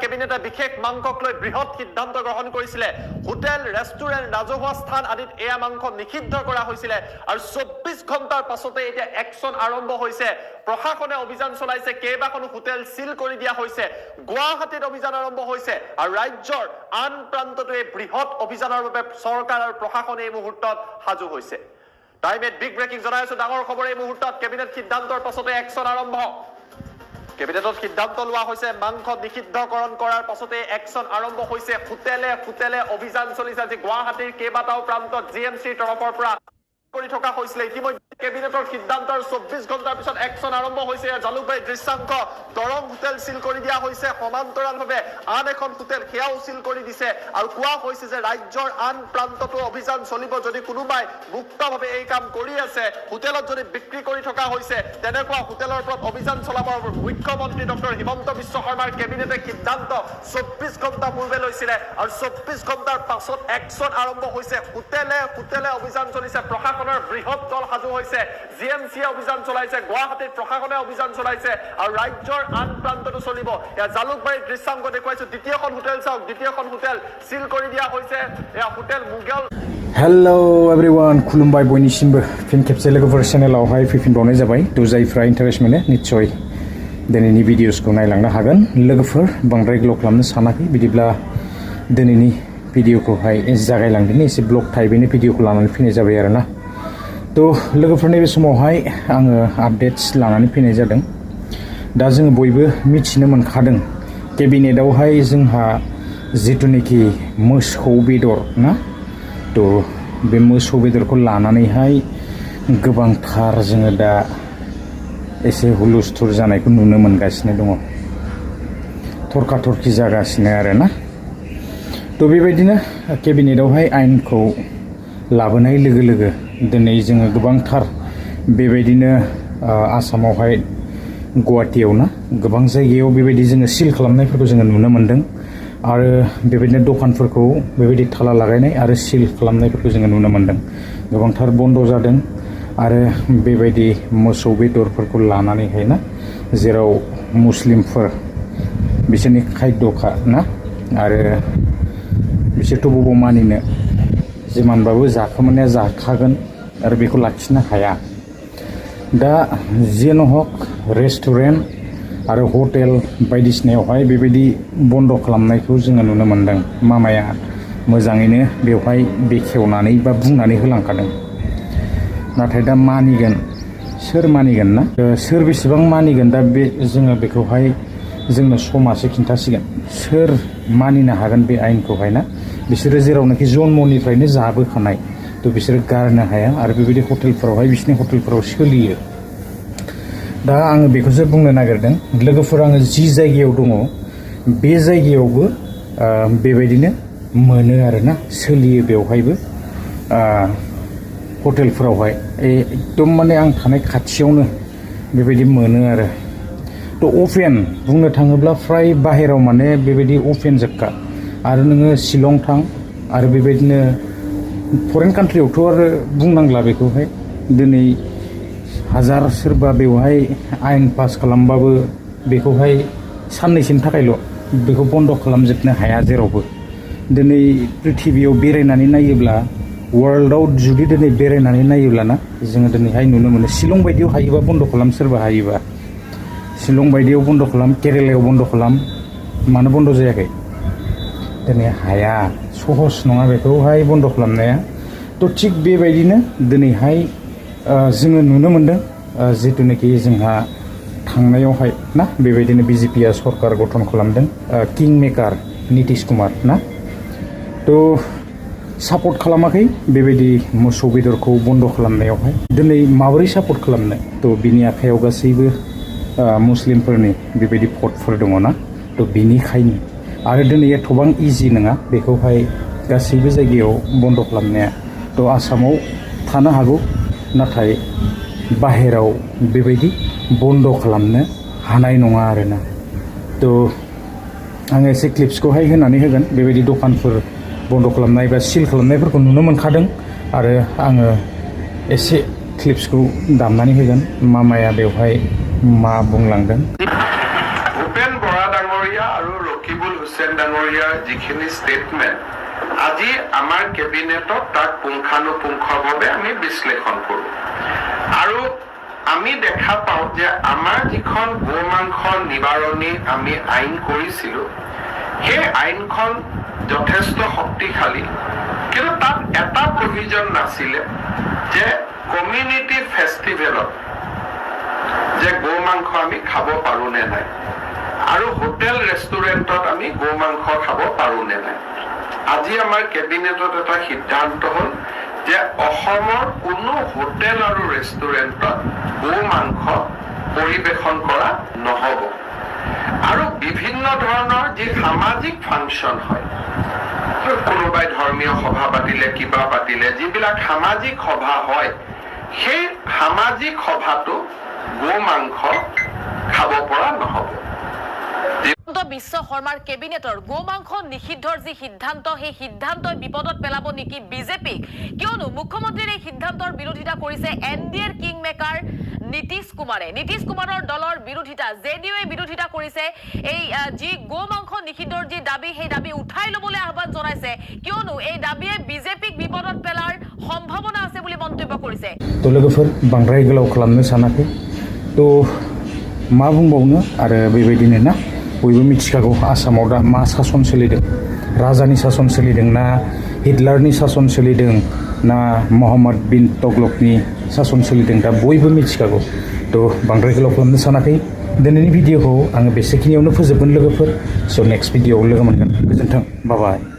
কেবিনেটে বিশেষ মাংসক লৈ বৃহৎ সিদ্ধান্ত গ্ৰহণ কৰিছিল হোটেল ৰেষ্টুৰেণ্ট ৰাজহুৱা স্থান আদিত এয়া মাংস নিষিদ্ধ কৰা হৈছিল আৰু 24 ঘণ্টাৰ পাছতে এতিয়া একচন আৰম্ভ হৈছে প্ৰশাসনে অভিযান চলাইছে কেইবাখনো হোটেল সিল কৰি দিয়া হৈছে গুৱাহাটীত অভিযান আৰম্ভ হৈছে আৰু ৰাজ্যৰ আন প্ৰান্ততো এই বৃহৎ অভিযানৰ বাবে চৰকাৰ আৰু প্ৰশাসনে এই মুহূৰ্তত সাজু হৈছে টাইমত বিগ ব্ৰেকিং জনাইছো ডাঙৰ খবৰ এই মুহূৰ্তত কেবিনেট সিদ্ধান্তৰ পাছতে একচন আৰম্ভ কেবিনেটত সিদ্ধান্ত লোৱা হৈছে মাংস নিষিদ্ধকৰণ কৰাৰ পাছতে একচন আৰম্ভ হৈছে হোটেলে অভিযান চলিছে যে গুৱাহাটীৰ কেইবাটাও প্ৰান্তত জিএমচিৰ তৰফৰ পৰা কৰি থকা হৈছিল ইতিমধ্যে কেবিনেটৰ সিদ্ধান্তৰ 24 ঘণ্টাৰ পিছত একচন আৰম্ভ হৈছে জালুকবাৰী দৃশ্যাংক দৰং হোটেল সিল কৰি দিয়া হৈছে সমান্তৰালভাৱে আন এখন হোটেল সেয়াও সিল কৰি দিছে আৰু কোৱা হৈছে যে ৰাজ্যৰ আন প্ৰান্ততো অভিযান চলিব যদি কোনোবাই মুক্তভাৱে এই কাম কৰি আছে হোটেলত যদি বিক্ৰী কৰি থকা হৈছে তেনেকুৱা হোটেলৰ ওপৰত অভিযান চলাব মুখ্যমন্ত্ৰী ডক্টৰ হিমন্ত বিশ্ব শৰ্মাৰ কেবিনেটে সিদ্ধান্ত 24 ঘণ্টা পূৰ্বে লৈছিল আৰু 24 ঘণ্টাৰ পাছত একচন আৰম্ভ হৈছে হোটেলে অভিযান চলিছে প্ৰশাসনৰ বৃহৎ দল সাজু হৈছে জিএমচি অভিযান চলাইছে গুৱাহাটীত প্ৰশাসনে অভিযান চলাইছে আৰু ৰাজ্যৰ আন প্ৰান্ততো চলিব এয়া জালুকবাৰীৰ দৃশ্যাংক দেখুৱাইছো দ্বিতীয়খন হোটেল চাওক দ্বিতীয়খন হোটেল সিল কৰি দিয়া হৈছে এয়া হোটেল মুগল Hello everyone खुलुमबाय बयनिसिमबो फिन खेबसे लोगोफोर चेनेलावहाय फैफिनबावनाय जाबाय थ' जायफ्रा इन्टारेस्ट मोनो निस्सय दिनैनि भिडिअसखौ नायलांनो हागोन लोगोफोर बांद्राय ग्ल' खालामनो सानाखै बिदिब्ला दिनैनि भिडिअखौहाय जागायलांदिनि एसे ब्लग टाइपैनो भिडिअखौ लानानै फैनाय जाबाय आरोना थ' लोगोफोर नैबे समावहाय आङो आपडेट्स लानानै फैनाय जादों दा जोङो बयबो मिथिनो मोनखादों केबिनेटआवहाय जोंहा जिथुनाखि मोसौ बेदर ना थ' बे मोसौ बेदरखौ लानानैहाय गोबांथार जोङो दा एसे हुलुस्थुल जानायखौ नुनो मोनगासिनो दङ थरखा-थरखि जागासिनो आरोना थ' बेबायदिनो केबिनेटआवहाय आयेनखौ लाबोनाय लोगो लोगो दिनै जोङो गोबांथार बेबायदिनो आसामावहाय गुवाहाटीयाव ना गोबां जायगायाव बेबायदि जोङो सिल खालामनायफोरखौ जोङो नुनो मोन्दों आरो बेबायदिनो दखानफोरखौ बेबायदि थाला लागायनाय आरो सिल खालामनायफोरखौ जोङो नुनो मोन्दों गोबांथार बन्द जादों आरो बेबायदि मोसौ बेदरफोरखौ लानानैहाय ना जेराव मुस्लिमफोर बिसोरनि खायद'खा ना आरो बिसोरथ' बबाव मानिनो जिमानबाबो जाखोमानाया जाखागोन आरो बेखौ लाखिनो हाया दा जियानो हक रेस्टुरेन्ट आरो हटेल बायदिसिनायावहाय बेबायदि बन्द खालामनायखौ जोङो नुनो मोन्दों मामाया मोजाङैनो बेवहाय बेखेवनानै बा बुंनानै होलांखादों नाथाय दा मानिगोन सोर मानिगोन ना सोर बेसेबां मानिगोन दा बे जोङो बेखौहाय जोंनो समासो खिन्थासिगोन सोर मानिनो हागोन बे आयेनखौहाय ना बिसोरो जेरावनाखि जन्मनिफ्रायनो जाबोखानाय थ' बिसोरो गारनो हाया आरो बेबायदि हटेलफोरावहाय बिसोरनि हटेलफोराव सोलियो दा आङो बेखौसो बुंनो नागिरदों लोगोफोर आङो जि जायगायाव दङ बे जायगायावबो बेबायदिनो मोनो आरोना सोलियो बेवहायबो हटेलफोरावहाय एकदम माने आं थानाय खाथियावनो बेबायदि मोनो आरो थ' अपेन बुंनो थाङोब्ला फ्राय बाहेराव माने बेबायदि अपेन जोबखा आरो नोङो शिलं थां आरो बेबायदिनो फरेन कान्ट्रियावथ' आरो बुंनांला बेखौहाय दिनै हाजार सोरबा बेवहाय आयेन पास खालामबाबो बेखौहाय साननैसोनि थाखायल' बेखौ बन्द खालामजोबनो हाया जेरावबो दिनै प्रिथिबियाव बेरायनानै नायोब्ला वर्ल्डआव जुदि दिनै बेरायनानै नायोब्लाना जोङो दिनैहाय नुनो मोनो शिलं बायदियाव हायोबा बन्द खालाम सोरबा हायोबा शिलं बायदियाव बन्द खालाम केरेलायाव बन्द खालाम मानो बन्द जायाखै दिनै हाया सहस नङा बेखौहाय बन्द खालामनाया थ' थिग बेबायदिनो दिनैहाय जोङो नुनो मोन्दों जिथुनाखि जोंहा थांनायावहाय ना बेबायदिनो बिजेपिया सरकार गठन खालामदों किं मेकार नितिश कुमार ना थ' सापर्ट खालामाखै बेबायदि मोसौ बेदरखौ बन्द खालामनायावहाय दिनै माबोरै सापर्ट खालामनो थ' बिनि आखायाव गासैबो मुस्लिमफोरनि बेबायदि भटफोर दङ ना थ' बिनिखायनो आरो दिनै एथबां इजि नङा बेखौहाय गासैबो जायगायाव बन्द खालामनाया थ' आसामाव थानो हागौ नाथाय बाहेराव बेबायदि बन्द खालामनो हानाय नङा आरोना थ' आङो एसे क्लिप्सखौहाय होनानै होगोन बेबायदि दखानफोर बन्द खालामनाय बा सिल खालामनायफोरखौ नुनो मोनखादों आरो आङो एसे क्लिप्सखौ दामनानै होगोन मामाया बेवहाय मा बुंलांदों भूपेन बरा डांगरिया আৰু ৰকিবুল হুছেইন ডাঙৰীয়াৰ যিখিনি ষ্টেটমেণ্ট আজি আমাৰ কেবিনেটত তাক পুংখানুপুংখভাৱে আমি বিশ্লেষণ কৰোঁ আৰু আমি দেখা পাওঁ যে আমাৰ যিখন গো মাংস নিবাৰণী আমি আইন কৰিছিলোঁ সেই আইনখন যথেষ্ট শক্তিশালী কিন্তু তাত এটা প্ৰভিজন নাছিলে যে কমিউনিটি ফেষ্টিভেলত যে গো মাংস আমি খাব পাৰোঁ নে নাই আৰু হোটেল ৰেষ্টুৰেণ্টত আমি গো মাংস খাব পাৰোঁ নে নাই আজি আমাৰ কেবিনেটত এটা সিদ্ধান্ত হ'ল যে অসমৰ কোনো হোটেল আৰু ৰেষ্টুৰেণ্টত গো মাংস পৰিৱেশন কৰা নহ'ব আৰু বিভিন্ন ধৰণৰ যি সামাজিক ফাংচন হয় কোনোবাই ধৰ্মীয় সভা পাতিলে কিবা পাতিলে যিবিলাক সামাজিক সভা হয় সেই সামাজিক সভাটো গো মাংস খাব পৰা নহ'ব বিশ্ব শৰ্মাৰ কেবিনেটৰ গো মাংস নিষিদ্ধৰ যি সিদ্ধান্ত সেই সিদ্ধান্তই বিপদত পেলাব নেকি বিজেপিক কিয়নো মুখ্যমন্ত্ৰীৰ এই সিদ্ধান্তৰ বিৰোধিতা কৰিছে এনডিএৰ কিং মেকাৰ নীতিশ কুমাৰৰ দলৰ বিৰোধিতা জেডিইউৱে বিৰোধিতা কৰিছে এই যি গো মাংস নিষিদ্ধৰ যি দাবী সেই দাবী উঠাই ল'বলৈ আহ্বান জনাইছে কিয়নো এই দাবীয়ে বিজেপিক বিপদত পেলাৰ সম্ভাৱনা আছে বুলি মন্তব্য কৰিছে তো लोगोफोर बांद्राय गोलाव खालामनो सानाखै तो मा बुंबावनो आरो बेबायदिनो ना बयबो मिथिखागौ आसामाव दा मा सासन सोलिदों राजानि सासन सोलिदों ना हिटलारनि सासन सोलिदों ना मोहम्मद बिन तगलकनि सासन सोलिदों दा बयबो मिथिखागौ तो बांद्राय गोलाव खालामनो सानाखै दिनैनि भिडिअखौ आङो बेसेखिनियावनो फोजोबगोन लोगोफोर स' नेक्स्ट भिडिअआव लोगो मोनगोन गोजोन्थों बाय बाय